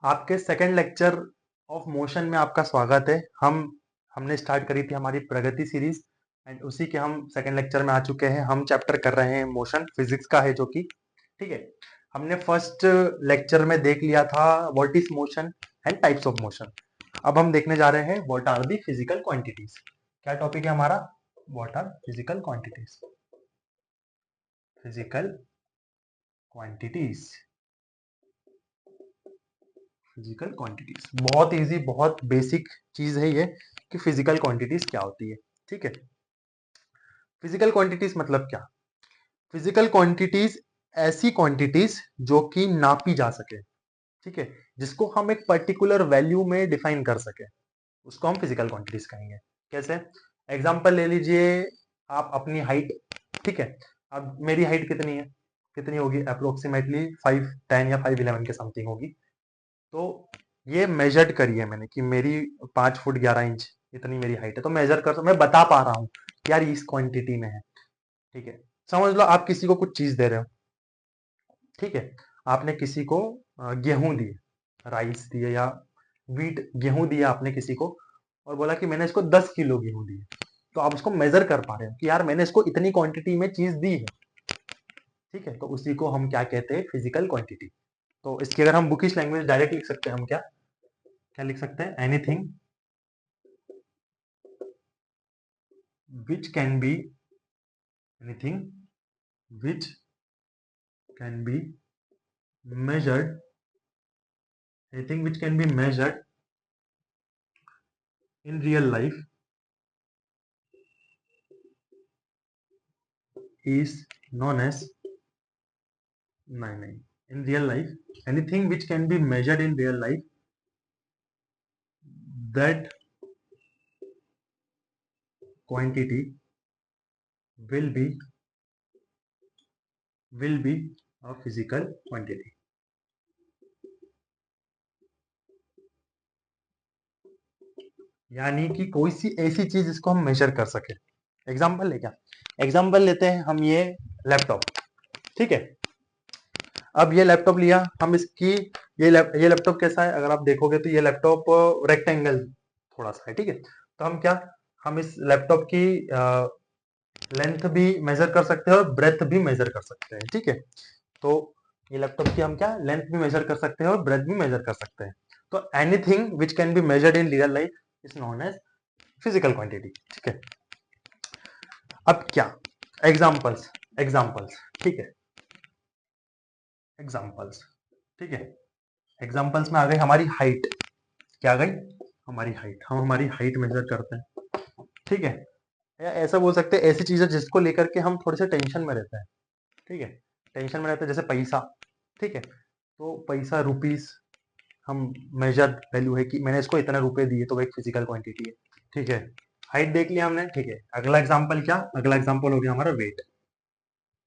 आपके second lecture of motion में आपका स्वागत है। हमने स्टार्ट करी थी हमारी प्रगति सीरीज एंड उसी के हम सेकंड लेक्चर में आ चुके हैं। हम चैप्टर कर रहे हैं मोशन, फिजिक्स का है जो कि ठीक है। हमने फर्स्ट लेक्चर में देख लिया था what is motion and types of motion. अब हम देखने जा रहे हैं what are the physical quantities. क्या टॉपिक है हमारा? What are physical quantities. Physical quantities, physical quantities बहुत इजी, बहुत बेसिक चीज है ये कि फिजिकल क्वांटिटीज क्या होती है। ठीक है, फिजिकल क्वांटिटीज मतलब क्या? फिजिकल क्वांटिटीज ऐसी क्वांटिटीज जो कि नापी जा सके, ठीक है, जिसको हम एक पर्टिकुलर वैल्यू में डिफाइन कर सके, उसको हम फिजिकल क्वांटिटीज कहेंगे। कैसे? एग्जांपल ले लीजिए, आप अपनी हाइट, ठीक है, अब मेरी हाइट कितनी है, कितनी होगी? अप्रोक्सीमेटली 5'10" या 5'11" के समथिंग होगी। तो ये मेजर्ड करी है मैंने कि मेरी 5 फुट 11 इंच इतनी मेरी हाइट है, तो मेजर कर, मैं बता पा रहा हूँ कि यार इस क्वांटिटी में है। ठीक है, समझ लो आप किसी को कुछ चीज दे रहे हो, ठीक है, आपने किसी को गेहूं दिए, राइस दिए या वीट, गेहूं दिया आपने किसी को और बोला कि मैंने इसको 10 किलो गेहूं दिए, तो आप उसको मेजर कर पा रहे हो कि यार मैंने इसको इतनी क्वांटिटी में चीज दी है। ठीक है, तो उसी को हम क्या कहते हैं? Physical quantity. तो इसकी अगर हम बुकिश लैंग्वेज डायरेक्ट लिख सकते हैं, हम क्या क्या लिख सकते हैं? Anything which can be anything which can be measured, anything which can be measured in real life is known as, नहीं, in real life, anything which can be measured in real life, that quantity will be a physical quantity। यानी कि कोई सी ऐसी चीज जिसको हम major कर सके। एग्जाम्पल ले क्या? एग्जाम्पल लेते हैं हम ये लैपटॉप, ठीक है। अब ये लैपटॉप लिया हम, इसकी ये लैपटॉप कैसा है? अगर आप देखोगे तो ये लैपटॉप रेक्टेंगल थोड़ा सा है, ठीक है। तो हम क्या, हम इस लैपटॉप की लेंथ भी मेजर कर सकते हैं और ब्रेथ भी मेजर कर सकते हैं, ठीक है। तो ये लैपटॉप की हम क्या लेंथ भी मेजर कर सकते हैं और ब्रेथ भी मेजर कर सकते हैं। तो anything which can be measured in real life is known as physical quantity, ठीक है। अब क्या एग्जाम्पल्स? एग्जाम्पल्स, ठीक है, एग्जाम्पल्स, ठीक है। एग्जाम्पल्स में आ गई हमारी हाइट। क्या आ गई? हमारी हाइट। हम हमारी हाइट मेजर करते हैं, ठीक है। या ऐसा बोल सकते हैं ऐसी चीजें जिसको लेकर के हम थोड़े से टेंशन में रहते हैं, ठीक है, टेंशन में रहते हैं, जैसे पैसा, ठीक है। तो पैसा रुपीस, हम मेजर वैल्यू है कि मैंने इसको इतने रुपए दिए, तो वो एक फिजिकल क्वांटिटी है, ठीक है। हाइट देख लिया हमने, ठीक है। अगला एग्जाम्पल क्या? अगला एग्जाम्पल हो गया हमारा वेट,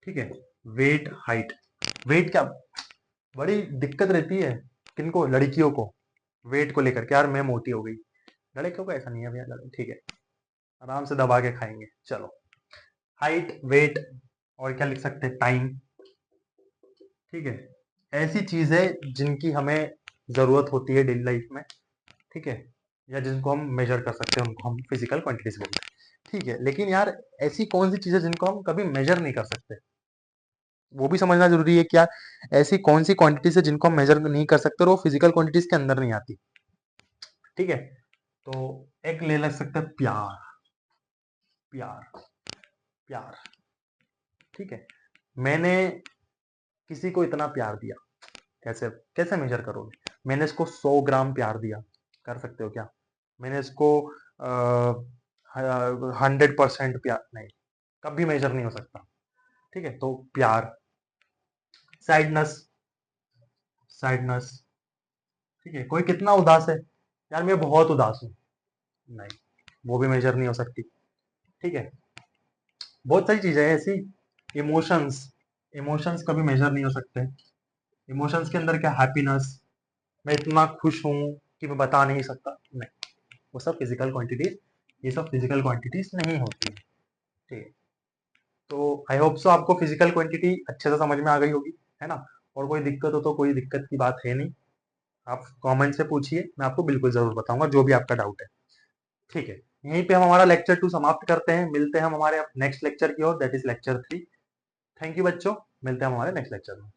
ठीक है। वेट, हाइट, वेट क्या बड़ी दिक्कत रहती है किनको? लड़कियों को, वेट को लेकर के, यार मैं मोटी हो गई। लड़कियों को ऐसा नहीं है भैया, ठीक है, आराम से दबा के खाएंगे, चलो। हाइट, वेट, और क्या लिख सकते हैं? टाइम, ठीक है। ऐसी चीजें जिनकी हमें जरूरत होती है डेली लाइफ में, ठीक है, या जिनको हम मेजर कर सकते हैं, उनको हम फिजिकल क्वांटिटीज बोलते हैं, ठीक है। लेकिन यार ऐसी कौन सी चीजें जिनको हम कभी मेजर नहीं कर सकते, वो भी समझना जरूरी है। क्या ऐसी कौन सी क्वांटिटीज है जिनको हम मेजर नहीं कर सकते और वो फिजिकल क्वांटिटीज के अंदर नहीं आती, ठीक है। तो एक ले लग सकते हैं प्यार, प्यार, प्यार, ठीक है। मैंने किसी को इतना प्यार दिया, कैसे कैसे मेजर करोगे? मैंने इसको 100 ग्राम प्यार दिया, कर सकते हो क्या? मैंने इसको 100% प्यार, नहीं, कभी मेजर नहीं हो सकता, ठीक है। तो प्यार, सैडनेस, सैडनेस, ठीक है। कोई कितना उदास है, यार मैं बहुत उदास हूँ, नहीं, वो भी मेजर नहीं हो सकती, ठीक है। बहुत सारी चीजें हैं ऐसी। इमोशंस, इमोशंस कभी मेजर नहीं हो सकते। इमोशंस के अंदर क्या? हैप्पीनेस, मैं इतना खुश हूँ कि मैं बता नहीं सकता, नहीं, वो सब फिजिकल क्वांटिटीज, ये सब फिजिकल क्वांटिटीज नहीं होती है, ठीक है। तो आई होप सो आपको फिजिकल क्वांटिटी अच्छे से समझ में आ गई होगी, है ना। और कोई दिक्कत हो तो कोई दिक्कत की बात है नहीं, आप कमेंट से पूछिए, मैं आपको बिल्कुल ज़रूर बताऊँगा जो भी आपका डाउट है। ठीक है, यहीं पे हम हमारा लेक्चर 2 समाप्त करते हैं। मिलते हैं हम हमारे नेक्स्ट लेक्चर की ओर, that is lecture 3। Thank you बच्चों, मिलते हैं हम हमारे नेक्स्ट लेक्चर में।